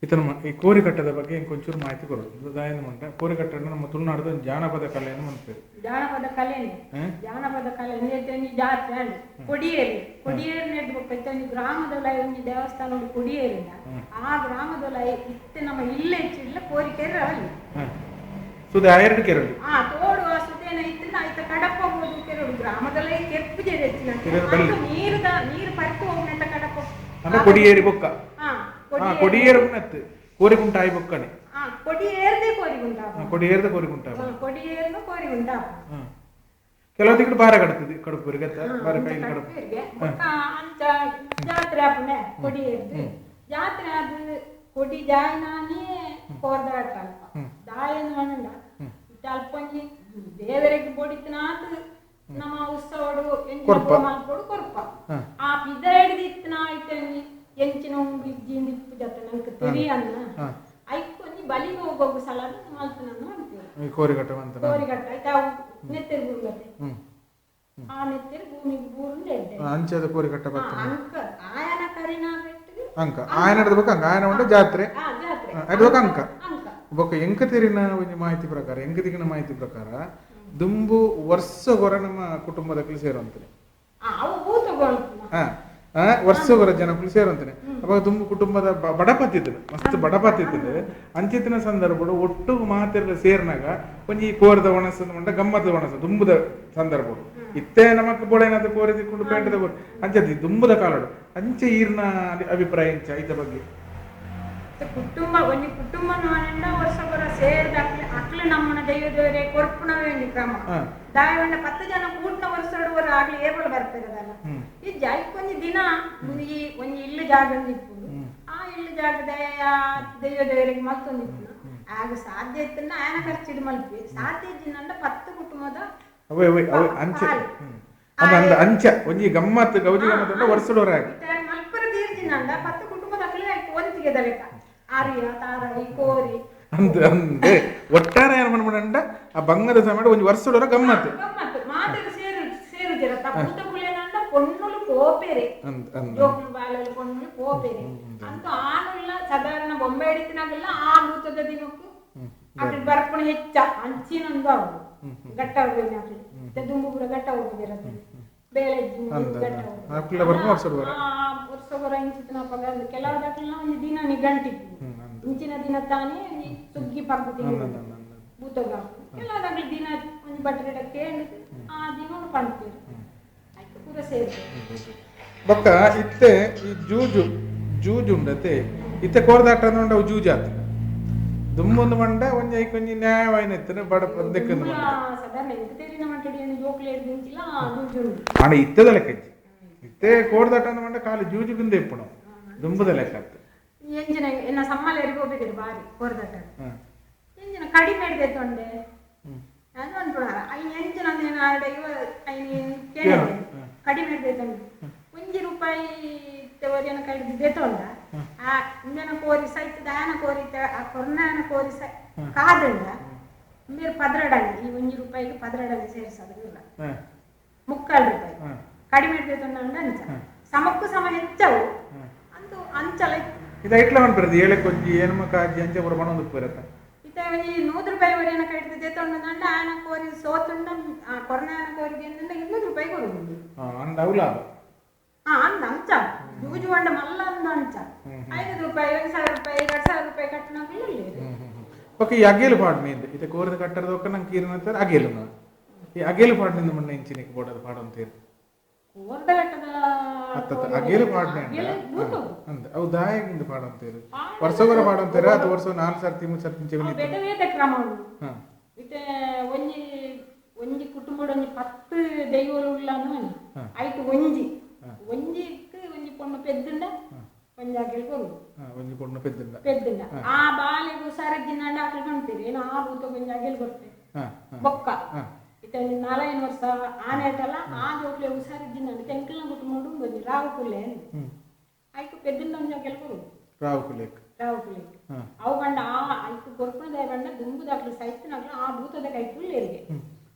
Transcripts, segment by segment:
ಇತನ ಈ ಕೋರಿಕಟ್ಟದ ಬಗ್ಗೆ ಇಂಕೊಂಚೂರು ಮಾಹಿತಿ ಕೊಡೋದು ದಾಯನ ಮಂಟ ಕೋರಿಕಟ್ಟನ್ನು ನಮ್ಮ ತುಳುನಾಡದ ಜಾನಪದ ಕಲೆಯನ್ನು ಮಾಡ್ತೇವೆ. ಜಾನಪದ ಕಲೆ ಜಾತ್ರೆ ಕೊಡಿಯೇರಿ ಕೊಡಿಯೇರಿ ಗ್ರಾಮದೊಲ ಒಂದು ದೇವಸ್ಥಾನ ಒಂದು ಕೊಡಿಯೇರಿನ ಆ ಗ್ರಾಮದೊಲ ಇತ್ತೆ ನಮ್ಮ ಇಲ್ಲೇ ಹೆಚ್ಚಿಲ್ಲ ಕೋರಿಕೆರೆ ಅಲ್ಲಿ ಸುದೆ ಎರಡು ಕೆರಳು ತೋಡುವ ಸುದೇನ ಇತ್ತಿನ ಆಯ್ತ ಕಡಪ ಹೋಗುದು ಕೆರಳು ಗ್ರಾಮದೊಲ ಕೆಪ್ಪುಜೆ ಹೆಚ್ಚಿನ ನೀರು ಪಟ್ಟು ಹೋಗ್ನಂತ ಕಡಪ ಅಂದ್ರೆ ಕೊಡಿಯೇರಿ ಬೊಕ್ಕ ಕೊಡಿಯೇರಿ ಉನ್ನತ್ತು ಕೋರಿಗುಂಟಾಯಿ ಬೊಕ್ಕನೆ ಕೊಡಿಯೇರ್ದೆ ಕೋರಿಗುಂಟ ಕೆಲವು ತಿಂಗಳು ಬಾರ ಕಡತದೆ ಕಡುಪುರಿ ಬಾರ ಕೈ ಕಡುಪು ಅಂಚ ಜಾತ್ರೆ ಆಪನೆ ಕೊಡಿಯೇರ್ದು ಜಾತ್ರೆ ಅದು ಕೊಡಿ ಜಾಯಿನಾನೇ ಕೋರ್ದಾಟ ಅಲ್ಪ ದಾಯನ ಮಣ್ಣ ಅಲ್ಪಂಜಿ ದೇವರಿಗೆ ಬೊಡಿತನಾತ್ ನಮ್ಮ ಉತ್ಸವಡು ಮಲ್ಪೊಡು ಕೊರ್ಪ ಆ ಪಿದ ಹಿಡಿದಿತ್ತನ ಐತಂಗಿ ಎಂಚಿನ ಬಿಜ್ಜಿಂದ ಇಪ್ಪು ಜೊತೆ ನಂಗೆ ತೆರಿಯನ್ನ ಐಕೊಂಜಿ ಬಲಿಗೆ ಹೋಗೋಗು ಸಲಾದ ಮಲ್ಪನನ್ನು ಮಾಡ್ತೇವೆ ಕೋರಿಗಟ್ಟ ಆಯ್ತಾ ನೆತ್ತೆರು ಬೂರ್ಗತೆ ಆ ನೆತ್ತೆರು ಭೂಮಿಗೆ ಬೂರುಂಡು ಎಡ್ಡೆ ಅಂಚದ ಕೋರಿಗಟ್ಟ ಅಂಕ ಆಯನ ಕರಿನಾ ಅಂಕ ಆಯನ ಹಿಡಿದ ಅಂಕ ಆಯನ ಉಂಟು ಜಾತ್ರೆ ಹಿಡಿದ ಅಂಕ ಬೊಕ್ಕ ಎಂಕ ತೆರಿನ ಒಂದು ಮಾಹಿತಿ ಪ್ರಕಾರ ಎಂಕ ದಿಗಿನ ಮಾಹಿತಿ ಪ್ರಕಾರ ದುಂಬು ವರ್ಷ ಹೊರ ನಮ್ಮ ಕುಟುಂಬದಲ್ಲಿ ಸೇರುವಂತಾನೆ ವರ್ಷ ಹೊರ ಜನಕ್ಕೂ ಸೇರುವಂತಾನೆ ಅವಾಗ ದುಂಬು ಕುಟುಂಬದ ಬಡಪತ್ತಿದ್ದನು ಮಸ್ತ್ ಬಡಪತ್ತಿದ್ದದೆ ಅಂಚಿತ್ತಿನ ಸಂದರ್ಭಗಳು ಒಟ್ಟು ಮಾತೆಲ್ಲ ಸೇರ್ನಾಗ ಒಂಜಿ ಕೋರದ ಒಣಸ ಮಂಡ ಗಮ್ಮತ್ತದ ಒಣಸ ದುಂಬುದ ಸಂದರ್ಭಗಳು ಇತ್ತೇ ನಮಕ್ ಬೋಳೇನಾದ ಕೋರಿದಿಕೊಂಡು ಪೇಂಟದ ಅಂಚದಿ ದುಂಬುದ ಕಾಲಡು ಅಂಚೆ ಈರ್ನ ಅಭಿಪ್ರಾಯ ಇಂಚ ಐತ ಬಗ್ಗೆ ಕುಟುಂಬ ಒಂದು ಕುಟುಂಬ ವರ್ಷ ಬರ ಸೇರಿದ ಅಕ್ಲೆ ನಮ್ಮನ ದೈವದವರೇ ಕೊರ್ಪುಣವೇ ಒಂದು ಕ್ರಮ ದಾಯವಂಡ 10 ಜನ ಕೂಟ್ನ ವರ್ಷದವರು ಆಗ್ಲಿ ಏಬಲ್ ಬರ್ತಿರೋದಲ್ಲ ಈ ಜಾಯ್ಕೊಂದು ದಿನ ಈ ಒಂದು ಇಲ್ಲು ಜಾಗ ಇಪ್ಪುದು ಆ ಇಲ್ಲು ಜಾಗದ ದೈವದವರಿಗೆ ಮತ್ತೊಂದು ಇಪ್ಪುದು ಆಗ ಸಾಧ್ಯ ಇತ್ತನ್ನ ಆಯನ ಖರ್ಚಿಡ್ ಮಲ್ಪಿ ಸಾಧ್ಯ ಇದ್ದಿನಂದ 10 ಕುಟುಂಬದ ಅಂಚ ಒಂಜಿ ಗಮ್ಮತ್ ಗೌಜಿ ಗಮ್ಮತ್ ವರ್ಷದವರ ಮಲ್ಪರ ತೀರ್ಜಿನಂದ 10 ಕುಟುಂಬದ ಅಕ್ಲೆ ಆಯ್ತು ಒಂದಿಗೆ ಲೆಕ್ಕ ಆರ್ಯ ತಾರಾಯಿ ಕೋರಿ ಅಂದೆ ಒಟ್ಟಾರೆ ಏನು ಮಾಡ್ಬಿಡ ಆ ಬಂಗದ ಸಮಯ ಒಂದು ವರ್ಷದವರ ಗಮ್ಮತ್ತು ಮಾತೆಗೆ ಸೇರು ಜರತ ಭೂತ ಕುಲೇನಂದ ಪೊಣ್ಣುಲು ಕೋಪೆರೆ ಜೋಕ್ಲು ಬಾಲಲು ಪೊಣ್ಣುಲು ಕೋಪೆರೆ ಅಂತ ಆನುಲ್ಲ ಸಾಧಾರಣ ಬೊಂಬೆ ಹಿಡಿತಿನಾಗೆಲ್ಲ ಆ ಭೂತದ ದಿನಕ್ಕೂ ಅದ್ರ ಬರ್ಪಣ ಹೆಚ್ಚ ಅಂಚಿನೊಂದು ಅವರು ಗಟ್ಟ ಹೋಗ್ಬೇಕು ಅಕ್ಲಿ ದುಂಬು ಕೂಡ ಗಟ್ಟ ಹೋಗ್ತಿರತ್ತೆ ಬೇಳೆ ವರ್ಷ ಬರ ಇಂಚಿನ ಪಗ ಕೆಲವದಕ್ಕೆಲ್ಲ ಒಂದು ದಿನ ನಿಗಂಟಿತ್ತು ಇಂಚಿನ ದಿನ ತಾನೇ ಸುಗ್ಗಿ ಪಗ್ಗು ತಿಂಗಳು ಭೂತಗ ಕೆಲವದಾಗ್ಲಿ ದಿನ ಒಂದು ಬಟ್ಟೆ ಕೇಳಿದ್ರೆ ಆ ದಿನ ಕಾಣ್ತೀವಿ ಆಯ್ತು ಪೂರ ಸೇರ್ತೇವೆ ಬೊಕ್ಕ ಇತ್ತೆ ಈ ಜೂಜು ಉಂಡತೆ ಇತ್ತೆ ಕೋರ್ದಾಟ ನೋಡ ಜೂಜಾತ ದುಮ್ಮೊಂದು ಮಂಡ ಒಂಜಿ ಐಕೊಂಜಿ ನ್ಯಾಯವಾಯಿನ ಇತ್ತನೆ ಬಡ ಪದ್ದೆಕ್ಕಂದು ಸಾಧಾರಣ ಎಂತೇರಿನ ಮಂಟಡಿಯನ್ನು ಜೋಕ್ಲೆ ಇರ್ದಿಂಚಿಲ್ಲ ಜೂಜು ಆಣ ಇತ್ತದ ಲೆಕ್ಕ ಇತ್ತೆ ಕೋರ್ದಾಟ ಮಂಡ ಕಾಲು ಜೂಜುಗಿಂದ ಇಪ್ಪುಣ ದುಂಬದ ಲೆಕ್ಕ ಎಂಜಿನ ಎನ್ನ ಸಮ್ಮಲೇರಿಗೆ ಹೋಗ್ಬೇಕಿದ್ರು ಬಾರಿ ಕೋರ್ದಾಟ ಎಂಜಿನ ಕಡಿಮೆ ಹಿಡ್ದೆ ತೊಂಡೆ ಅದು ಅನ್ಪುಣಾರ ಐನ್ ಎಂಜಿನ ಅಂದೇನು ಆರ್ಡೆ ಇವ ಐನ್ ಕೇಳಿದೆ ಕಡಿಮೆ ಹಿಡ್ದೆ ತೊಂಡೆ ₹1 ಕಡಿದಿದ್ದೆ ತೊಂಡ ಆ ಇಂದನ ಕೋರಿ ಸೈತ್ ದಾಯನ ಕೋರಿ ಆ ಕೊರ್ನಾಯನ ಕೋರಿ ಕಾದಂಡ మీరు పదరడండి ఈ ₹1కి పదరడండి ಸೇರಿಸೋದಿಲ್ಲ ₹3 ಕಡಿಮೆ ಇಡ್ತೈತಂಡ ಅಂಚ ಸಮಕ್ಕೂ ಸಮ ಹೆಚ್ಚವು ಅಂತೂ ಅಂಚಲ ಇದು ಐಟ್ಲ ಮಾಡ್ಬಿಡದು ಏಳೆ ಕೊಂಜಿ ಏನಮ್ಮ ಕಾಜಿ ಅಂಚೆ ಬರ ಬಣ ಒಂದು ಬರುತ್ತೆ ಇತ ₹100 ವರೆನ ಕಡಿದಿದ್ದೆ ತೊಂಡಂಡ ಆನ ಕೋರಿ ಸೋತುಂಡ ಆ ಕೊರ್ನಾಯನ ಕೋರಿಗೆ ₹200 ಕೊಡುದು ಅಂಡ ಅವಲ ಅಂದ ಅಂಚ ಜೂಜು ಅಂಡ ಮಲ್ಲ ಅಂದ ಅಂಚ ₹5 ₹1,000 ₹2,000 ಕಟ್ಟನಾಗಿಲ್ಲ ಓಕೆ ಈ ಅಗೇಲು ಪಾಡ್ನಿಂದ ಇದು ಕೋರಿದ ಕಟ್ಟರದ ಒಕ್ಕ ನಂಗೆ ಕೀರಿನ ಅಂತಾರೆ ಅಗೇಲು ಈ ಅಗೇಲು ಪಾಡ್ನಿಂದ ಮಣ್ಣ ಇಂಚಿನಿಗೆ ಬೋಡದ ಪಾಡು ಅಂತೀರಿ ಅಗೇಲು ಪಾಡ್ನೆ ಅಂದ ಅವು ದಾಯಗಿಂದ ಪಾಡು ಅಂತೀರಿ ವರ್ಷವರ ಪಾಡು ಅಂತೀರ ಅದು ವರ್ಷ 4 ಸರ್ತಿ 3 ಸರ್ತಿ ಒಂಜಿ ಕುಟುಂಬದ 10 ದೈವಗಳು ಉಳ್ಳಾನು ಆಯ್ತು ಒಂಜಿಕ್ಕೆ ಒಂಜಿ ಪೊಣ್ಣು ಪೆದ್ದುಂಡ ಒಂಜಾಕೆಲ್ ಕೊಡು ಒಂಜಿ ಪೊಣ್ಣು ಪೆದ್ದುಂಡ ಆ ಬಾಲೆಗೆ ಹುಷಾರಿದ್ದಿನಂಡ ಆಕಲ್ ಕಾಣ್ತೀರಿ ಏನೋ ಆ ಭೂತ ಒಂಜಾಕೆಲ್ ಕೊಡ್ತೆ ಬೊಕ್ಕ ಇತ 4 ವರ್ಷ ಆನೇಟಲ್ಲ ಆ ಜೋಕ್ಲೆ ಹುಷಾರಿದ್ದಿನಂಡ ತೆಂಕಲ್ನ ಕುಟುಂಬಡು ಬಂದಿ ರಾವು ಕುಲ್ಲೆ ಆಯ್ತು ಪೆದ್ದುಂಡ ಒಂಜಾಕೆಲ್ ಕೊಡು ರಾವು ಕುಲ್ಲೆ ಅವು ಕಂಡ ಆ ಆಯ್ತು ಕೊರ್ಪಣದ ಕಂಡ ದುಂಬುದಾಗ್ಲಿ ಸೈತಿನಾಗ್ಲ ಆ ಭೂತದ ಕೈ ಕುಲ್ಲೇರಿಗೆ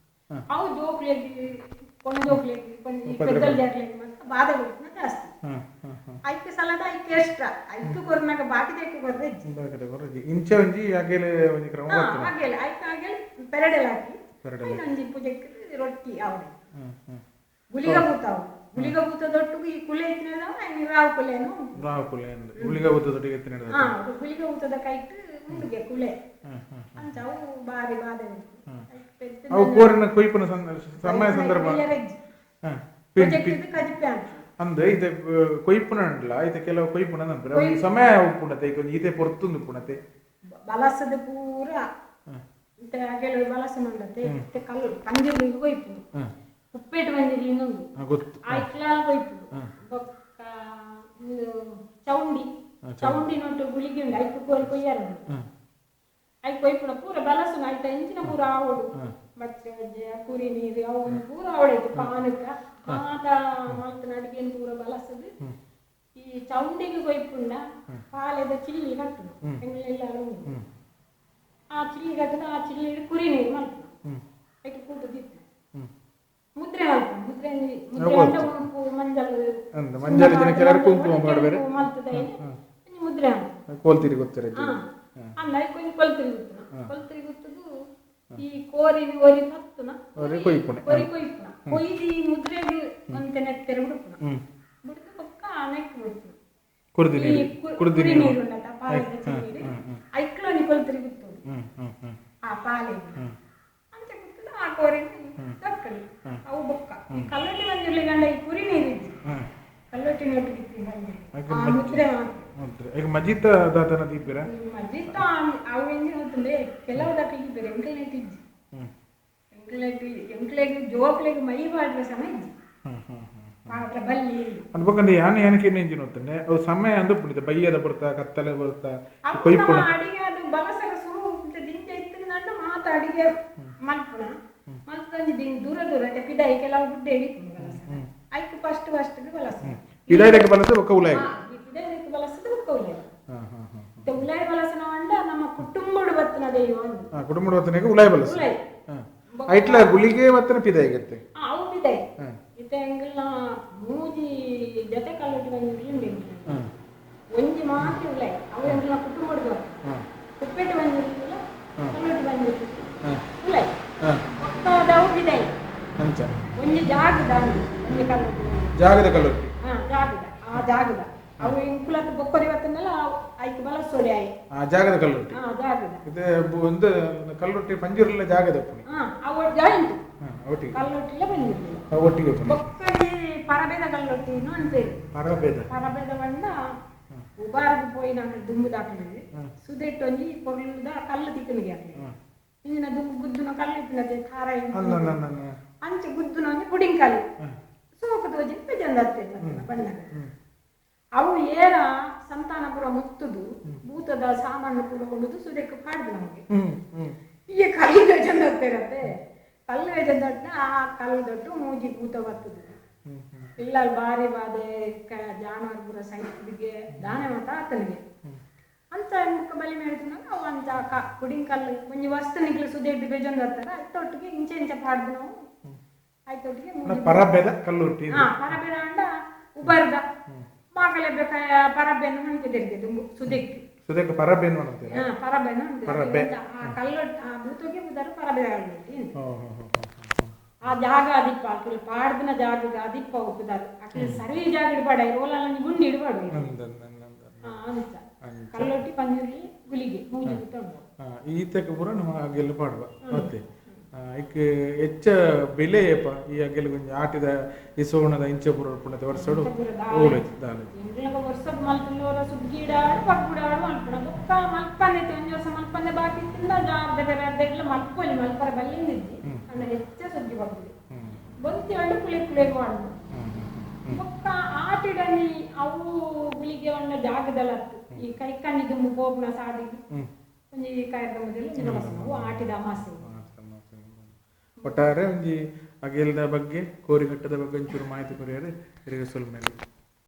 ಅವು ಜೋಕ್ಲೆಗಿ ಕೊಂಡ ಜೋಕ್ಲೆಗಿ ಕೊಂಡಿ ಪೆದ್ದಲ್ ಜಾಕ್ಲೆಗಿ ಮಾತ್ರ ಬಾಧೆ ಬಿಡ್ತನ ಜಾಸ್ತಿ ಐಕೆ ಸಲದ ಐಕೆ ಎಕ್ಸ್ಟ್ರಾ ಐಕೆ ಕೊರ್ನಾಗ ಬಾಕಿದಕ್ಕೆ ಕೊರ್ರೆಜ್ಜಿ ಬಾಕಿದ ಕೊರ್ರೆಜ್ಜಿ ಇಂಚ ಒಂಜಿ ಅಗೆಲೆ ಒಂಜಿ ಕ್ರಮ ಬರ್ತದೆ ಅಗೆಲೆ ಐಕೆ ಅಗೆಲೆ ಪೆರಡೆಲ್ ಹಾಕಿ ಒಂಜಿ ಪೂಜೆಗೆ ರೊಟ್ಟಿ ಅವಡೆ ಗುಳಿಗ ಬೂತಾವು ಗುಳಿಗ ಬೂತದೊಟ್ಟಿಗೆ ಈ ಕುಲೆ ಇತ್ತಿನ ರಾವ್ ಕುಲೆನು ಗುಳಿಗ ಬೂತದೊಟ್ಟಿಗೆ ಇತ್ತಿನ ಗುಳಿಗ ಬೂತದ ಕೈಟ್ ಮುಂದಿಗೆ ಕುಲೆ ಅಂತ ಅವು ಬಾರಿ ಬಾದೆ ಅವು ಕೋರಿನ ಕೊಯ್ಪನ ಸಮಯ ಸಂದರ್ಭ ಅಂದ್ ಇದು ಕೊಯ್ಪುನ ಉಂಡ್ಲ ಇದು ಕೆಲವು ಕೊಯ್ಪುನ ನಂತರ ಸಮಯ ಉಪ್ಪುಣತೆ ಈಗ ಈತೆ ಪೊರ್ತುಂದು ಪುಣತೆ ಬಲಸದ ಪೂರ ಕೆಲವು ಬಲಸನ ಉಂಡತೆ ಕಲ್ಲು ಪಂಜುರ್ಲಿಗೆ ಕೊಯ್ಪು ಉಪ್ಪೇಟು ಬಂದಿರ್ಲಿ ನಂಗು ಆಯ್ಕ್ಲ ಕೊಯ್ಪು ಬೊಕ್ಕ ಚೌಂಡಿ ನೋಟು ಗುಳಿಗೆ ಉಂಡು ಐಕು ಕೋರಿ ಕೊಯ್ಯಾರ ಐ ಕೊಯ್ಪುನ ಪೂರ ಬಲಸನ ಆಯ್ತ ಎಂಚಿನ ಪೂರ ಆವಡು ಮತ್ತೆ ಕುರಿ ನೀರು ಅವು ಪೂರ ಆವಡೈತು ಪಾನಕ ಮಾತ ಮಲ್ತನ ಅಡಿಗೆ ಪೂರ ಬಲಸದು ಈ ಚೌಂಡಿಗೆ ಕೊಯ್ಪುಂಡ ಪಾಲೆದ ಚಿಲ್ಲಿ ಕಟ್ಟುನು ಎಂಗಳೆಲ್ಲ ಉಂಡು ಆ ಚಿಲ್ಲಿ ಕಟ್ಟುನ ಆ ಚಿಲ್ಲಿ ಕುರಿ ನೀರು ಮಲ್ಪುನ ಐಕೆ ಕೂಟದಿತ್ತು ಮುದ್ರೆ ಮಲ್ಪುನ ಮುದ್ರೆ ಅಂಡ ಉಂಪು ಮಂಜಲ್ ಕುಂಕುಮ ಮಾಡಬೇರೆ ಮಲ್ತದ ಮುದ್ರೆ ಕೋಲ್ತಿರಿ ಗೊತ್ತಿರ ಅಲ್ಲ ಕೊಂಚ ಕೊಲ್ತಿರಿ ಗೊತ್ತದು ಈ ಕೋರಿನ ಒರಿ ಪತ್ತುನ ಕೊಯ್ಪುನ ಕೊಯ್ದು ಈ ಮುದ್ರೆಗೆ ಒಂತೆ ನೆತ್ತೆರೆ ಬಿಡುಪುನ ಬಿಡುದು ಪಕ್ಕ ನೆಕ್ ಬಿಡುಪುನ ಕುರ್ದಿ ನೀರು ಉಂಡತ ಪಾಲದ ನೀರು ಐಕ್ಲೋನಿ ಕೊಲ್ತಿರಿ ಗೊತ್ತದು ಆ ಪಾಲೆ ಅಂತ ಗೊತ್ತದ ಆ ಕೋರಿನ ದಕ್ಕಲಿ ಅವು ಬೊಕ್ಕ ಈ ಕಲ್ಲೊಟ್ಟಿ ಬಂದಿರ್ಲಿ ಗಂಡ ಈ ಕುರಿ ನೀರು ಇದ್ದು ಕಲ್ಲೊಟ್ಟಿ ನೋಟಿಗೆ ಬಂದಿರ್ಲಿ ಆ ಮುದ್ರೆ ಈಗ ಮಜಿತ ದಾತನ ದೀಪಿರ ಮಜಿತ ಅವು ಎಂಜಿನ ಹೋಗ್ತದೆ ಕೆಲವು ದಾಟ ಇದ್ದಾರೆ ಎಂಕಲ್ನೆಟ್ ಇಜ್ಜಿ ಎಂಕಲೆಗ್ ಜೋಕ್ಲೆಗ್ ಮೈ ಬಾಡ್ರೆ ಸಮಯ ಇಜ್ಜಿ ಮಾತ್ರ ಬಲ್ಲಿ ಅನ್ಬೇಕಂದ್ರೆ ಯಾನಕ್ಕೆ ಎಂಜಿನ ಹೋಗ್ತಾನೆ ಅವು ಸಮಯ ಅಂದು ಪುಣಿತ ಬಯ್ಯದ ಬರ್ತಾ ಕತ್ತಲೆ ಬರ್ತಾ ಕೊಯ್ಪುಣ ಅಡಿಗೆ ಅದು ಬಲಸಗ ಸುರು ದಿಂಜ ಇತ್ತಿನ ಮಾತ ಅಡಿಗೆ ಮಲ್ಪುಣ ಮಲ್ಪಂಜಿ ದೂರ ದೂರ ಪಿದಾಯಿ ಕೆಲವು ಗುಡ್ಡ ಹಿಡಿಪುಣ ಬಲಸ ಐಕು ಫಸ್ಟ್ ಬಲಸ ಪಿದಾಯಿಗೆ ಬಲಸ ಒಕ್ಕ ಉಲಾಯ ಪಿದಾಯಿಗೆ ಬಲಸದ ಒಕ್ಕ ಉಲಾಯ ಉಲಾಯ ಬಲಸನ ಅಂಡ ನಮ್ಮ ಕುಟುಂಬಡು ಬತ್ತನ ದೈವ ಕುಟುಂಬಡು ಬತ್ತನೆಗೆ ಉಲಾಯ ಬಲಸ ಐಟ್ಲ ಗುಳಿಗೆ ಬತ್ತನ ಪಿದಾಯಿಗೆ ಅವು ಪಿದಾಯಿ ಇತ್ತೆ ಎಂಗಿಲ್ಲ ಮೂಜಿ ಜೊತೆ ಕಲ್ಲೊಟ್ಟಿ ಬಂದಿರ್ಲಿ ಒಂಜಿ ಮಾತ್ರ ಉಲಾಯ ಅವು ಎಂಗಿಲ್ಲ ಕುಟುಂಬಡು ಬತ್ತ ಉಪ್ಪೇಟು ಬಂದಿರ್ಲಿಲ್ಲ ಕಲ್ಲೊಟ್ಟಿ ಬಂದಿರ್ಲಿ ಉಲಾಯ ಒಕ್ಕದವು ಪಿದಾಯಿ ಒಂಜಿ ಜಾಗದ ಒಂಜಿ ಕಲ್ಲೊಟ್ಟಿ ಜಾಗದ ಕಲ್ಲೊಟ್ಟಿ ಜಾಗದ ಆ ಜಾಗದ ಅವು ಇಂಕುಲತ್ ಬೊಕ್ಕರಿ ಬತ್ತನೆಲ್ಲ ಐಕೆ ಬಲಸೋಡಿ ಆಯ್ ಆ ಜಾಗದ ಕಲ್ಲೊಟ್ಟಿ ಜಾಗದ ಇದು ಒಂದು ಕಲ್ಲೊಟ್ಟಿ ಪಂಜುರ್ಲ ಜಾಗದ ಪುಣಿ ಅವು ಜಾಯಿಂಟ್ ಒಟ್ಟಿಗೆ ಕಲ್ಲೊಟ್ಟಿಲ್ಲ ಬಂದಿರಲಿಲ್ಲ ಒಟ್ಟಿಗೆ ಬೊಕ್ಕಡಿ ಪರಬೇದ ಕಲ್ಲೊಟ್ಟಿ ಅನ್ಪೇರು ಪರಬೇದ ಬಣ್ಣ ಉಬಾರದು ಪೋಯಿ ನಾನು ದುಂಬು ದಾಖಲಿದೆ ಸುದೆಟ್ಟು ಒಂಜಿ ಕೊರ್ಲುದ ಕಲ್ಲು ತಿಕ್ಕನಿಗೆ ಹಾಕಿ ಇಂಜಿನ ದುಂಬು ಗುದ್ದುನ ಕಲ್ಲು ಇತ್ತಿನದೆ ಖಾರ ಅಂಚೆ ಗುದ್ದುನ ಒಂಜಿ ಪುಡಿಂಗ್ ಕಲ್ಲು ಸೋಪು ತೋಜಿ ಬೆಜಂದತ್ತೆ ಬಣ್ಣಗ ಅವು ಏರ ಸಂತಾನ ಪುರ ಮುತ್ತುದು ಭೂತದ ಸಾಮಾನು ಪೂರ ಕೊಂಡುದು ಸುದಕ್ಕೆ ಪಾಡ್ದು ನಮಗೆ ಈಗ ಕಲ್ಲು ಬೆಜಂದತ್ತೆ ಇರತ್ತೆ ಕಲ್ಲು ಬೆಜಂದಟ್ಟ ಆ ಕಲ್ಲು ದೊಡ್ಡು ಮೂಜಿ ಭೂತ ಬರ್ತದೆ ಇಲ್ಲ ಬಾರಿ ಬಾದೆ ಜಾನುವಾರು ಪುರ ಸೈಡ್ಗೆ ದಾನೆ ಮತ ಆತನಿಗೆ ಅಂತ ಮುಖ ಬಲಿ ಮೇಡ್ತು ಅವು ಅಂತ ಪುಡಿಂಗ್ ಕಲ್ಲು ಮುಂಜಿ ವಸ್ತು ನಿಗ್ಲು ಸುದೆಡ್ಡು ಬೆಜಂದತ್ತಾರ ಅತ್ತೊಟ್ಟಿಗೆ ಇಂಚೆ ಇಂಚೆ ಪಾಡ್ದು ನಾವು ಆಯ್ತೊಟ್ಟಿಗೆ ಪರಬೇದ ಕಲ್ಲೊಟ್ಟಿ ಪರಬೇದ ಅಂಡ ಉಬರ್ದ ಮಾಕಲೆ ಬೇಕ ಪರಬೇನು ಅಂತಿದೆ ದುಂಬು ಸುದೆಕ್ಕೆ ಪರಬೇನು ಅಂತೀರಾ ಪರಬೇನು ಆ ಕಲ್ಲೊಟ್ಟಿ ಆ ಭೂತೋಗೆ ಉದಾರು ಪರಬೇದ ಕಲ್ಲೊಟ್ಟಿ ಆ ಜಾಗ ಅದಿಪ್ಪ ಅಕ್ಕಿಲ್ ಪಾಡ್ದಿನ ಜಾಗದ ಅದಿಪ್ಪ ಉಪ್ಪುದಾರು ಅಕ್ಕಿಲ್ ಸರಿ ಜಾಗ ಇಡಬೇಡ ರೋಲಲ್ಲ ಗುಂಡಿ ಇಡಬಾರ್ದು ಅಂತ ಕಲ್ಲೊಟ್ಟಿ ಪಂಜುರ್ಲಿ ಗುಳಿಗೆ ಮೂಜಿ ತೊಂಡು ಈತಕ್ಕೆ ಪೂರ ನಮ್ಮ ಗೆಲ್ಲು ಪಾಡುವ ಮತ್ತೆ ಈಕೆ ಹೆಚ್ಚ ಬೆಲೆ ಈ ಅಗೆಲ್ ಕೊಂಚ ಆಟಿದ ಈ ಸೋಣದ ಇಂಚೆ ಪೂರ ಪುಣದ ವರ್ಷಡು ಓಲೈತಿ ದಾನ ವರ್ಷ ಮಲ್ಪುನವರ ಸುಗ್ಗಿಡಾಡು ಪಗ್ಗುಡಾಡು ಮಲ್ಪುಣ ಬೊಕ್ಕ ಮಲ್ಪನೆ ಒಂಜಿ ವರ್ಷ ಮಲ್ಪನೆ ಬಾಕಿ ತಿಂದ ಜಾರ್ದ ಬೇರೆ ಅದೆಲ್ಲ ಮಲ್ಪೊಲಿ ಮಲ್ಪರ ಬಲ್ಲಿಂದಿದ್ದಿ ಅಣ್ಣ ಹೆಚ್ಚ ಸುಗ್ಗಿ ಬಗ್ಗುಡಿ ಬೊಂತಿ ಅಂಡು ಕುಳಿಗೆ ಮಾಡುದು ಬೊಕ್ಕ ಆಟಿಡನಿ ಅವು ಗುಳಿಗೆ ಒಣ್ಣ ಜಾಗದಲ್ಲತ್ತು ಈ ಕೈ ಕಣ್ಣಿದು ಬೋಗ್ನ ಸಾದಿಗೆ ಒಂಜಿ ಕಾಯದ ಮೊದಲು ಅವು ಆಟಿದ ಅಮಾಸೆ ಒಟ್ಟಾರೆ ಒಂಜಿ ಅಗೆಲ್ದ ಬಗ್ಗೆ ಕೋರಿಘಟ್ಟದ ಬಗ್ಗೆ ಒಂಚೂರು ಮಾಹಿತಿ ಕೊರಿಯಾರೆ ಸ್ವಲ್ಪ ಮೇಲೆ